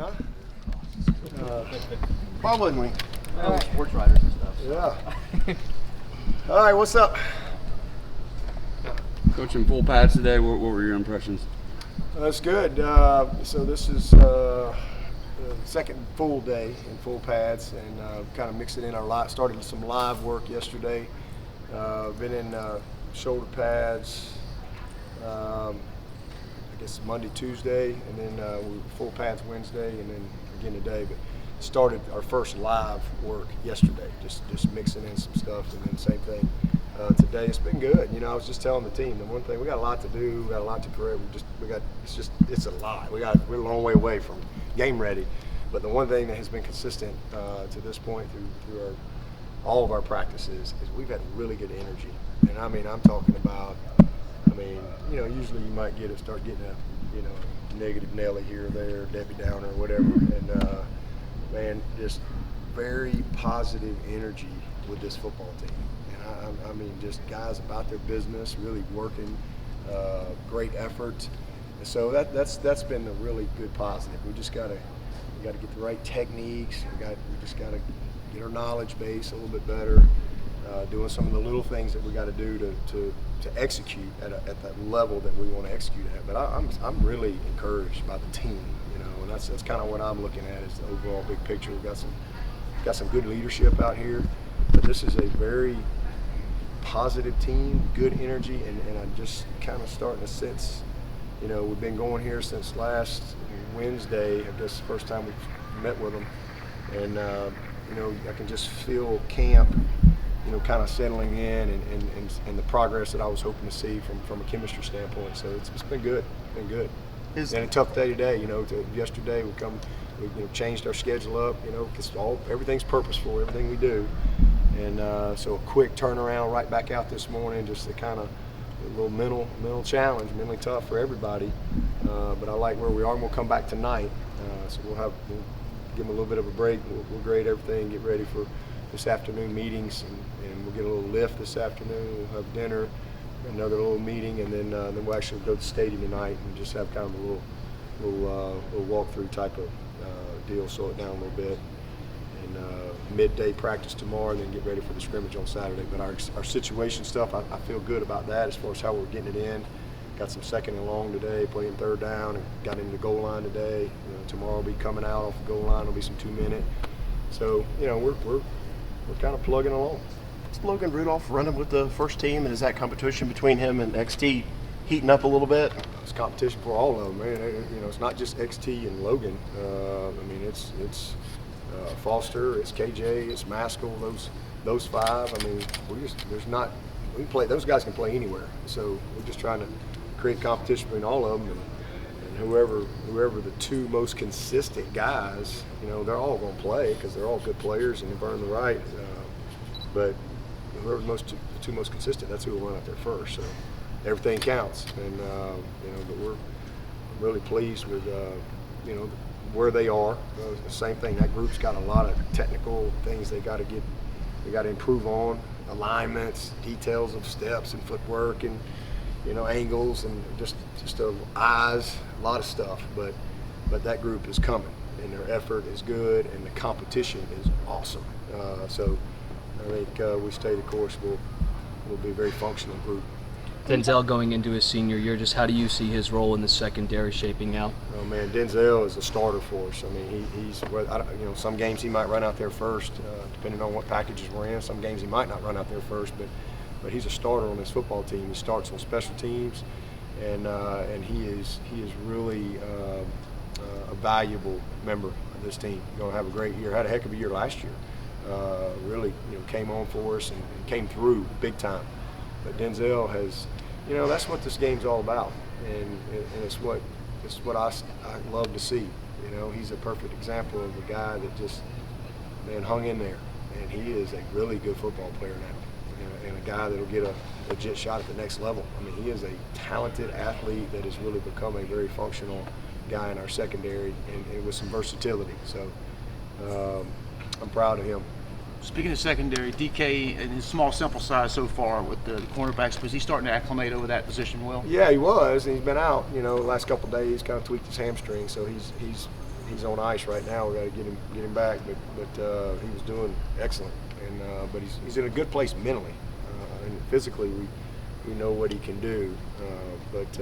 huh? Why wouldn't we? Well, we're sports writers and stuff. Yeah. All right, what's up? Coach, in full pads today, what were your impressions? That's good. So this is the second full day in full pads, and kind of mixing in our live. Started some live work yesterday. Been in shoulder pads. I guess Monday, Tuesday, and then we were full pads Wednesday, and then again today. But started our first live work yesterday, just mixing in some stuff, and then same thing today. It's been good. You know, I was just telling the team the one thing, we got a lot to do, we got a lot to correct. It's a lot. We're a long way away from game ready. But the one thing that has been consistent to this point through all of our practices is we've had really good energy. And I mean, I'm talking about, usually you might start getting a negative Nelly here or there, Debbie Downer or whatever. And man, just very positive energy with this football team. And I mean, just guys about their business, really working, great effort. And so that's been a really good positive. We got to get the right techniques. We just got to get our knowledge base a little bit better. Doing some of the little things that we got to do to execute at that level that we want to execute at. But I'm really encouraged by the team, and that's kind of what I'm looking at is the overall big picture. We've got some good leadership out here, but this is a very positive team, good energy, and I'm just kind of starting to sense, we've been going here since last Wednesday. I guess the first time we met with them, and I can just feel camp, kind of settling in and the progress that I was hoping to see from a chemistry standpoint. So it's been good. Been good. And a tough day today. Yesterday we changed our schedule up. Because everything's purposeful, everything we do, and so a quick turnaround right back out this morning, just to kind of a little mental challenge, mentally tough for everybody. But I like where we are, and we'll come back tonight. So we'll give them a little bit of a break. We'll grade everything, get ready for this afternoon meetings, and we'll get a little lift this afternoon. We'll have dinner, another little meeting, and then we'll actually go to the stadium tonight and just have kind of a little walkthrough type of deal, slow it down a little bit, and midday practice tomorrow, and then get ready for the scrimmage on Saturday. But our situation stuff, I feel good about that as far as how we're getting it in. Got some second and long today, playing third down, and got into the goal line today. Tomorrow we'll be coming out off the goal line. It'll be some 2-minute. So we're kind of plugging along. Is Logan Rudolph running with the first team, and is that competition between him and XT heating up a little bit? It's competition for all of them, man. It's not just XT and Logan. It's Foster, it's KJ, it's Maskell. Those five. We play. Those guys can play anywhere. So we're just trying to create competition between all of them, and whoever the two most consistent guys, they're all going to play because they're all good players and they've earned the right. But whoever's the two most consistent, that's who will run out there first. So everything counts, and but we're really pleased with where they are. The same thing. That group's got a lot of technical things they got to improve on, alignments, details of steps and footwork, and angles, and just eyes, a lot of stuff. But that group is coming, and their effort is good, and the competition is awesome. So I think we stay the course. We'll be a very functional group. Denzel going into his senior year, just how do you see his role in the secondary shaping out? Oh man, Denzel is a starter for us. He's some games he might run out there first, depending on what packages we're in. Some games he might not run out there first, but he's a starter on this football team. He starts on special teams, and he is really a valuable member of this team. Going to have a great year. Had a heck of a year last year. Really, came on for us and came through big time. But Denzel has, that's what this game's all about, and it's what I love to see. He's a perfect example of a guy that just hung in there, and he is a really good football player now, and a guy that'll get a legit shot at the next level. He is a talented athlete that has really become a very functional guy in our secondary, and with some versatility. So I'm proud of him. Speaking of secondary, DK and his small sample size so far with the cornerbacks, was he starting to acclimate over that position well? Yeah, he was. He's been out, the last couple of days, kind of tweaked his hamstring, so he's he's on ice right now. We got to get him back, but he was doing excellent, and but he's in a good place mentally, and physically we know what he can do, but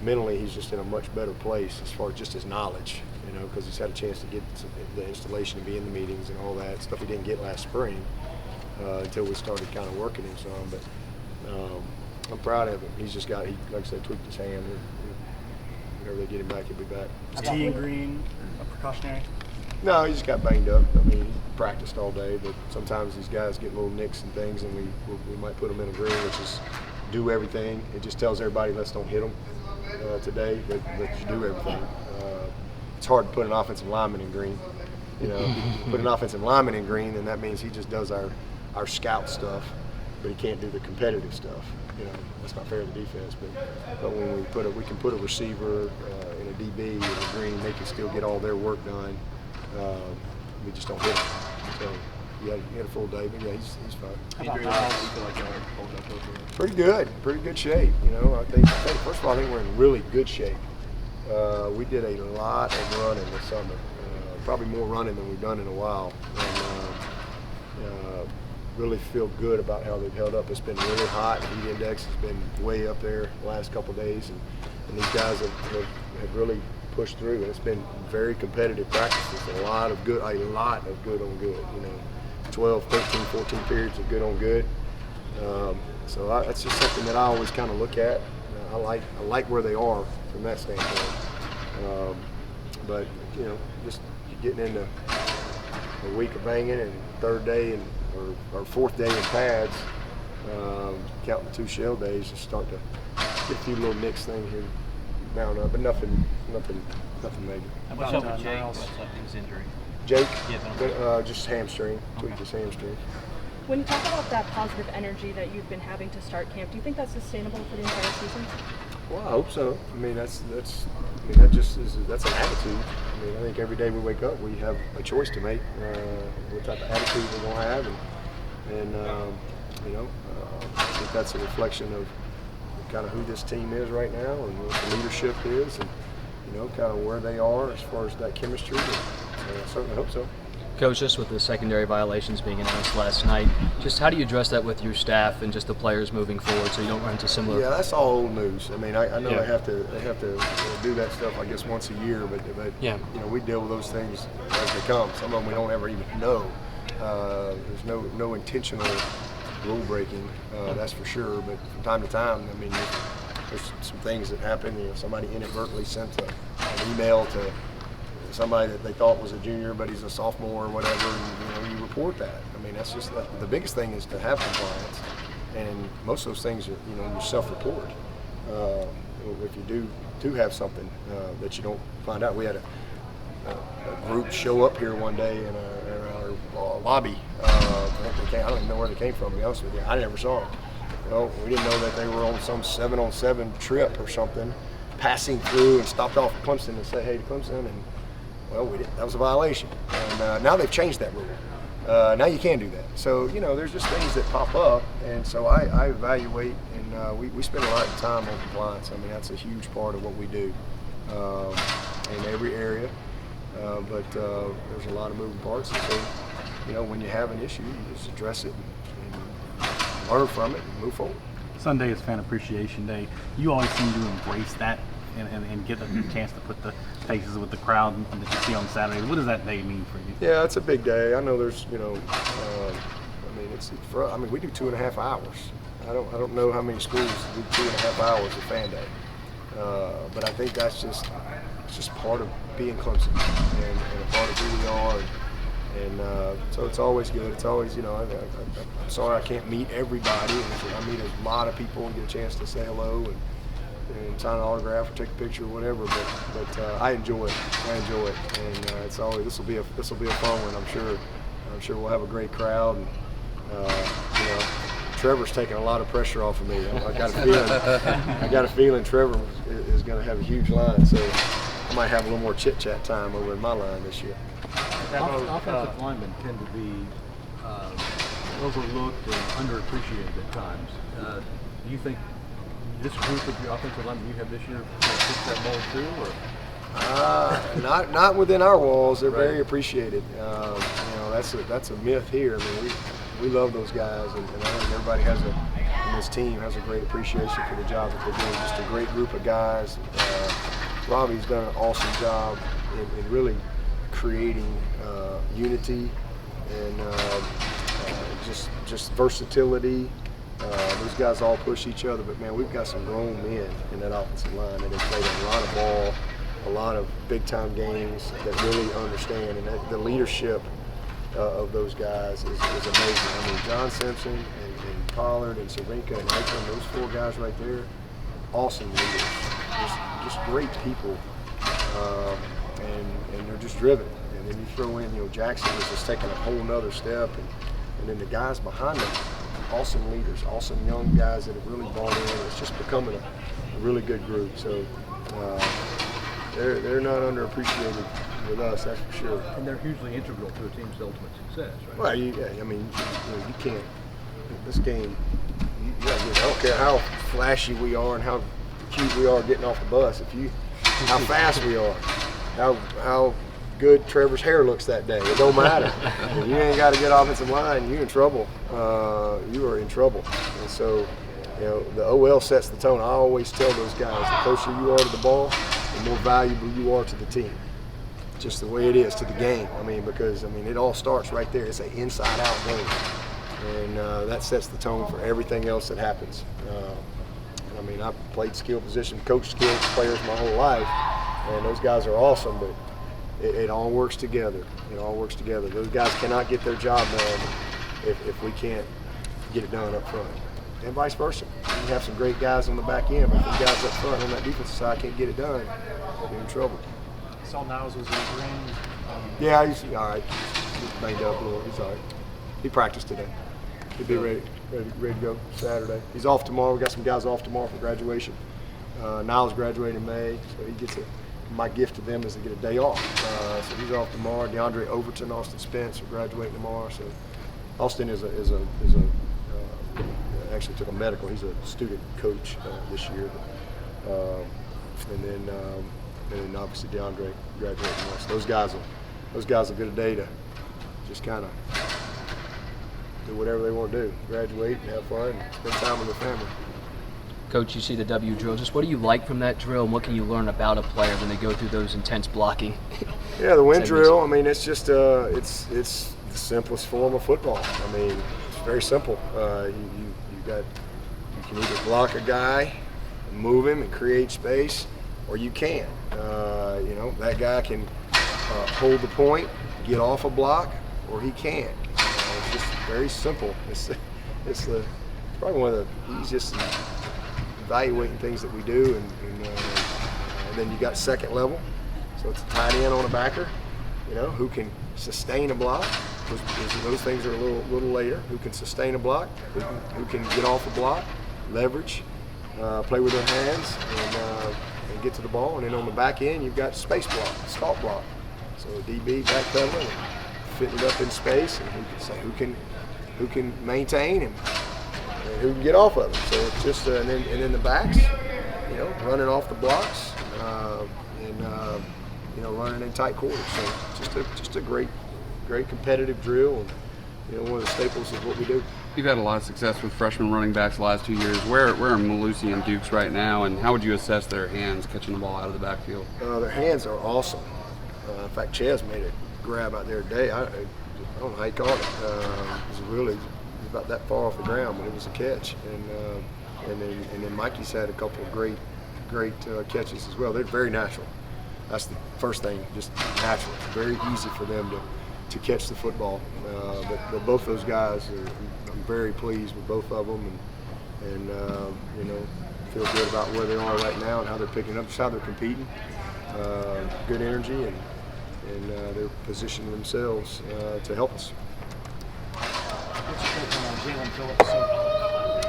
mentally he's just in a much better place as far as just his knowledge, because he's had a chance to get the installation and be in the meetings and all that stuff he didn't get last spring until we started kind of working him some. But I'm proud of him. He's just like I said, tweaked his hand. Whenever they get him back, he'll be back. Is T and green a precautionary? No, he just got banged up. I mean, he practiced all day, but sometimes these guys get little nicks and things, and we might put them in a green, which is do everything. It just tells everybody, let's don't hit them today, but you do everything. It's hard to put an offensive lineman in green. If you put an offensive lineman in green, then that means he just does our scout stuff, but he can't do the competitive stuff. That's not fair to the defense. But when we can put a receiver in a DB in a green, they can still get all their work done. We just don't hit him. So he had a full day, but yeah, he's fine. Pretty good shape. I think first of all, I think we're in really good shape. We did a lot of running this summer, probably more running than we've done in a while, and really feel good about how they've held up. It's been really hot. The heat index has been way up there the last couple of days, and these guys have really pushed through, and it's been very competitive practices. A lot of good on good. 12, 13, 14 periods of good on good. So that's just something that I always kind of look at. I like where they are from that standpoint. But just getting into a week of banging and third day or fourth day in pads, counting the 2 shell days, just start to get a few little nicks things here mount up, but nothing major. What's up with Jake? What's up with his injury? Jake, just hamstring, tweaked his hamstring. When you talk about that positive energy that you've been having to start camp, do you think that's sustainable for the entire season? Well, I hope so. I mean, that's an attitude. I mean, I think every day we wake up, we have a choice to make, what type of attitude we're going to have, and I think that's a reflection of kind of who this team is right now and what the leadership is, and kind of where they are as far as that chemistry. And I certainly hope so. Coach, just with the secondary violations being announced last night, just how do you address that with your staff and just the players moving forward so you don't run into similar? Yeah, that's all old news. I mean, I know they have to do that stuff, I guess, once a year, but yeah, we deal with those things as they come. Some of them we don't ever even know. There's no intentional rule breaking, that's for sure. But from time to time, I mean, there's some things that happen. Somebody inadvertently sent an email to somebody that they thought was a junior, but he's a sophomore or whatever, and you report that. I mean, that's just the biggest thing is to have compliance, and most of those things are you self-report. If you do have something that you don't find out, we had a group show up here one day in our lobby. I don't even know where they came from, to be honest with you. I never saw them. We didn't know that they were on some 7-on-7 trip or something, passing through and stopped off at Clemson and said, hey, to Clemson, and well, we didn't. That was a violation. And now they've changed that rule. Now you can do that. So, there's just things that pop up. And so I evaluate, and we spend a lot of time on compliance. I mean, that's a huge part of what we do in every area. But there's a lot of moving parts. And so, when you have an issue, you just address it and learn from it and move forward. Sunday is Fan Appreciation Day. You always seem to embrace that and get a chance to put the faces with the crowd that you see on Saturday. What does that day mean for you? Yeah, it's a big day. I know there's, we do 2.5 hours. I don't know how many schools do 2.5 hours of fan day, but I think that's just part of being Clemson and a part of who we are. And so it's always good. It's always, I'm sorry I can't meet everybody. I meet a lot of people and get a chance to say hello and sign an autograph or take a picture or whatever. But I enjoy it. And it's always this will be a fun one. I'm sure we'll have a great crowd. And Trevor's taking a lot of pressure off of me. I got a feeling Trevor is going to have a huge line. So I might have a little more chit chat time over in my line this year. Offensive linemen tend to be overlooked and underappreciated at times. Do you think this group of your offensive linemen you have this year fits that mold too? Or? Not within our walls. They're very appreciated. You know, that's a myth here. I mean, we love those guys, and I think everybody in this team has a great appreciation for the job that they're doing. Just a great group of guys. Robbie's done an awesome job in really creating unity and just versatility. Those guys all push each other, but man, we've got some grown men in that offensive line that have played a lot of ball, a lot of big-time games that really understand, and the leadership of those guys is amazing. I mean, John Simpson and Pollard and Cervinka and Aikman, those 4 guys right there, awesome leaders, just great people, and they're just driven. And then you throw in, you know, Jackson is just taking a whole nother step, and then the guys behind them, awesome leaders, awesome young guys that have really bought in. It's just becoming a really good group. So they're not underappreciated with us, that's for sure. And they're hugely integral to a team's ultimate success, right? Well, I mean, you can't. This game, I don't care how flashy we are and how cute we are getting off the bus. How fast we are, how good Trevor's hair looks that day. It don't matter. If you ain't got a good offensive line, you're in trouble. You are in trouble. And so, you know, the OL sets the tone. I always tell those guys, the closer you are to the ball, the more valuable you are to the team. Just the way it is to the game. I mean, because it all starts right there. It's an inside-out game, and that sets the tone for everything else that happens. I mean, I've played skill position, coached skilled players my whole life, and those guys are awesome. But it all works together. It all works together. Those guys cannot get their job done if we can't get it done up front, and vice versa. You have some great guys on the back end, but if the guys up front on that defensive side can't get it done, you're in trouble. Saw Niles was in the ring. Yeah, he's all right. He's banged up a little. He's all right. He practiced today. He'll be ready to go Saturday. He's off tomorrow. We got some guys off tomorrow for graduation. Niles graduating in May, so he gets my gift to them is to get a day off. So he's off tomorrow. DeAndre Overton, Austin Spence are graduating tomorrow. So Austin actually took a medical. He's a student coach this year. And then obviously DeAndre graduating tomorrow. So those guys will get a day to just kind of do whatever they want to do, graduate and have fun, and spend time with their family. Coach, you see the W drill. Just what do you like from that drill, and what can you learn about a player when they go through those intense blocking? Yeah, the wind drill. I mean, it's just it's the simplest form of football. I mean, it's very simple. You can either block a guy, move him, and create space, or you can't. That guy can hold the point, get off a block, or he can't. It's just very simple. It's probably one of the easiest evaluating things that we do, and then you got second level. So it's a tight end on a backer, who can sustain a block. Those things are a little later. Who can sustain a block? Who can get off a block, leverage, play with their hands, and get to the ball. And then on the back end, you've got space block, stop block. So DB backpedaling and fitting it up in space, and who can maintain and who can get off of it. So it's just and then the backs, running off the blocks, and running in tight quarters. So just a great competitive drill, and one of the staples of what we do. You've had a lot of success with freshman running backs the last 2 years. Where are Malusi and Dukes right now, and how would you assess their hands catching the ball out of the backfield? Their hands are awesome. In fact, Ches made a grab out there today. I don't know how he caught it. It was about that far off the ground, but it was a catch. And then Mikey's had a couple of great catches as well. They're very natural. That's the first thing, just natural. Very easy for them to catch the football. But both those guys, I'm very pleased with both of them, and feel good about where they are right now and how they're picking up, just how they're competing. Good energy, and they're positioning themselves to help us. What's your take on Jalen Phillips?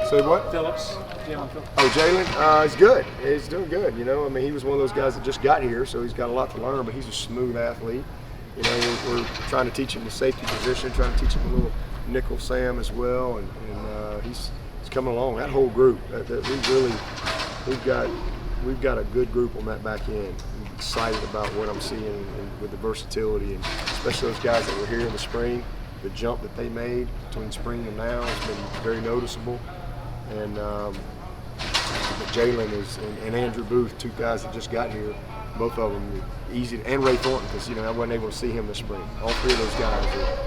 Say what? Jalen Phillips. Oh, Jalen, he's good. He's doing good. He was one of those guys that just got here, so he's got a lot to learn. But he's a smooth athlete. We're trying to teach him the safety position, trying to teach him a little nickel Sam as well, and he's coming along. That whole group, we've we've got a good group on that back end. I'm excited about what I'm seeing and with the versatility, and especially those guys that were here in the spring. The jump that they made between spring and now has been very noticeable. And Jalen and Andrew Booth, two guys that just got here, both of them easy, and Ray Thornton, because I wasn't able to see him this spring. All three of those guys are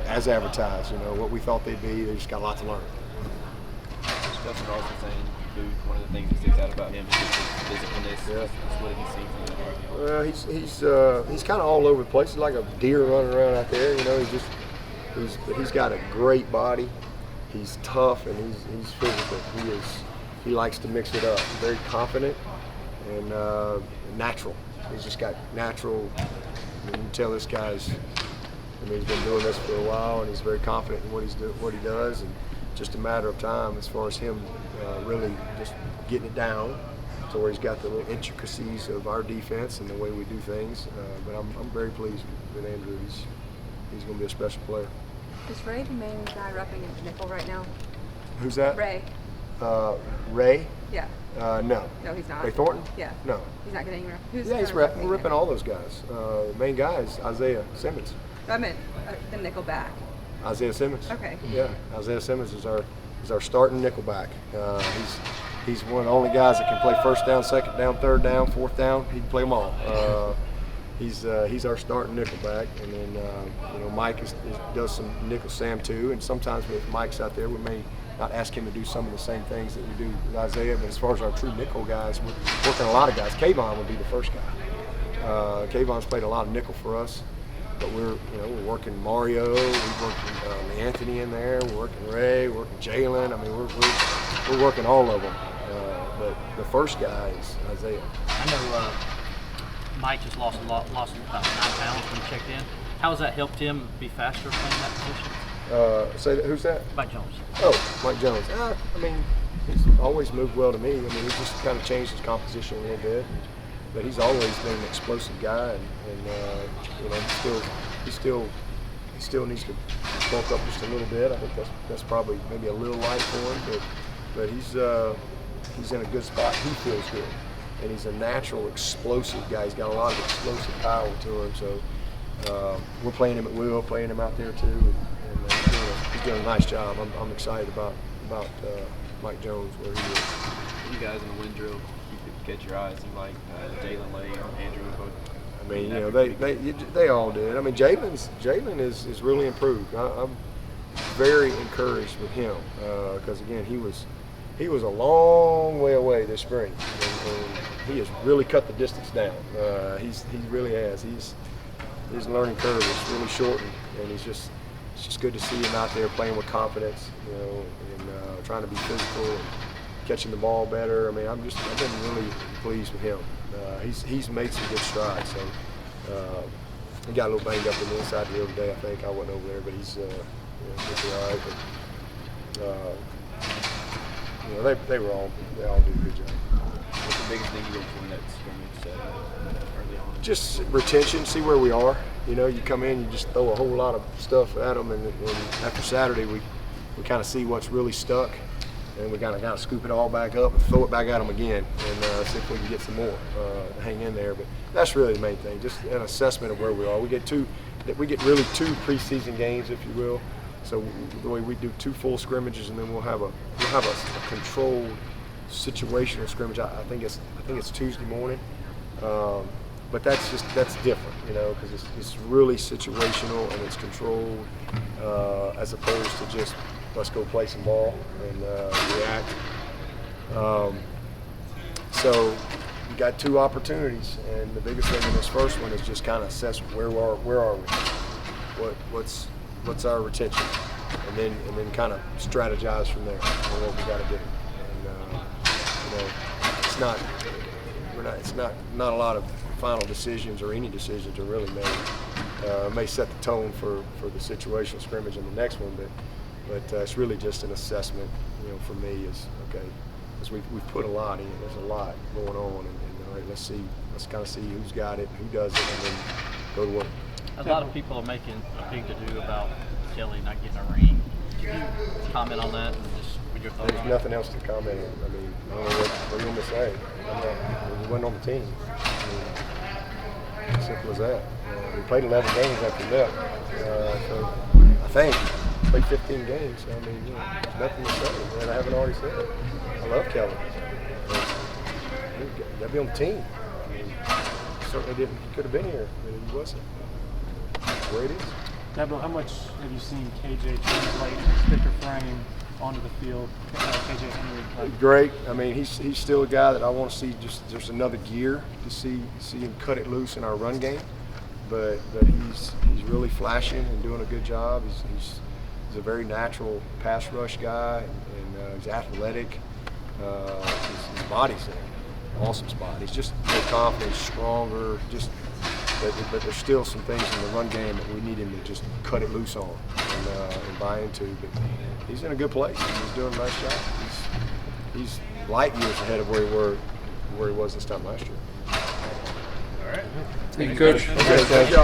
as advertised. What we thought they'd be. They just got a lot to learn. Justin also saying Booth, one of the things that sticks out about him is just his physicalness. Yeah. What have you seen from him? Well, he's kind of all over the place. He's like a deer running around out there. He's got a great body. He's tough and he's physical. He likes to mix it up. Very confident and natural. He's just got natural. You can tell this guy's. He's been doing this for a while, and he's very confident in what he does, and just a matter of time as far as him really just getting it down to where he's got the little intricacies of our defense and the way we do things. But I'm very pleased with Andrew. He's going to be a special player. Is Ray the main guy repping at nickel right now? Who's that? Ray. Ray? Yeah. No. No, he's not. Ray Thornton? Yeah. No. He's not getting rep. Who's Yeah, he's ripping all those guys. The main guy is Isaiah Simmons. I meant the nickel back. Isaiah Simmons. Okay. Yeah, Isaiah Simmons is our starting nickelback. He's one of the only guys that can play first down, second down, third down, fourth down. He can play them all. He's our starting nickelback, and then Mike does some nickel Sam too. And sometimes if Mike's out there, we may not ask him to do some of the same things that we do with Isaiah. But as far as our true nickel guys, we're working a lot of guys. Kayvon would be the first guy. Kayvon's played a lot of nickel for us. But we're working Mario, we're working Anthony in there, we're working Ray, we're working Jalen. I mean, we're working all of them. But the first guy is Isaiah. I know Mike just lost about 9 pounds when he checked in. How has that helped him be faster playing that position? Who's that? Mike Jones. Oh, Mike Jones. He's always moved well to me. He just kind of changed his composition a little bit. But he's always been an explosive guy, and he still needs to bulk up just a little bit. I think that's probably maybe a little light for him, but he's in a good spot. He feels good, and he's a natural explosive guy. He's got a lot of explosive power to him. So we're playing him at will, playing him out there too, and he's doing a nice job. I'm excited about Mike Jones where he is. You guys in the wind drill, you could catch your eyes and like Jalen Lay and Andrew both. I mean, they all did. I mean, Jalen is really improved. I'm very encouraged with him because again, he was a long way away this spring, and he has really cut the distance down. He really has. His learning curve is really shortened, and it's just good to see him out there playing with confidence, and trying to be physical and catching the ball better. I mean, I've been really pleased with him. He's made some good strides. So he got a little banged up on the inside the other day. I think I wasn't over there, but he's all right. But they all did a good job. What's the biggest thing you look for in that scrimmage early on? Just retention. See where we are. You come in, you just throw a whole lot of stuff at them, and after Saturday, we kind of see what's really stuck. And we got to scoop it all back up and throw it back at them again, and see if we can get some more to hang in there. But that's really the main thing, just an assessment of where we are. We get really two preseason games, if you will. So the way we do 2 full scrimmages, and then we'll have a controlled situational scrimmage. I think it's Tuesday morning. But that's different, because it's really situational and it's controlled as opposed to just let's go play some ball and react. So we got 2 opportunities, and the biggest thing in this first one is just kind of assess where are we, what's our retention, and then kind of strategize from there on what we got to do. And it's not a lot of final decisions or any decisions are really made. It may set the tone for the situational scrimmage in the next one, but it's really just an assessment. For me is okay, because we've put a lot in. There's a lot going on, and all right, let's kind of see who's got it, who does it, and then go to work. A lot of people are making a big to-do about Kelly not getting a ring. Can you comment on that and just your thoughts There's on nothing else to comment on. I mean, I don't know what you want me to say. He wasn't on the team. I mean, simple as that. We played 11 games after he left. So I think played 15 games. So I mean, there's nothing to say that I haven't already said. I love Kelly. You got to be on the team. I mean, certainly didn't. He could have been here, but he wasn't. That's the way it is. Dabo, how much have you seen KJ translate his thicker frame onto the field? KJ Henry. Great. I mean, he's still a guy that I want to see. Just another gear to see him cut it loose in our run game. But he's really flashing and doing a good job. He's a very natural pass rush guy, and he's athletic. His body's in an awesome spot. He's just more confident, stronger. But there's still some things in the run game that we need him to just cut it loose on and buy into. But he's in a good place. He's doing a nice job. He's light years ahead of where he was this time last year. Thank you, Coach. Okay, thank you.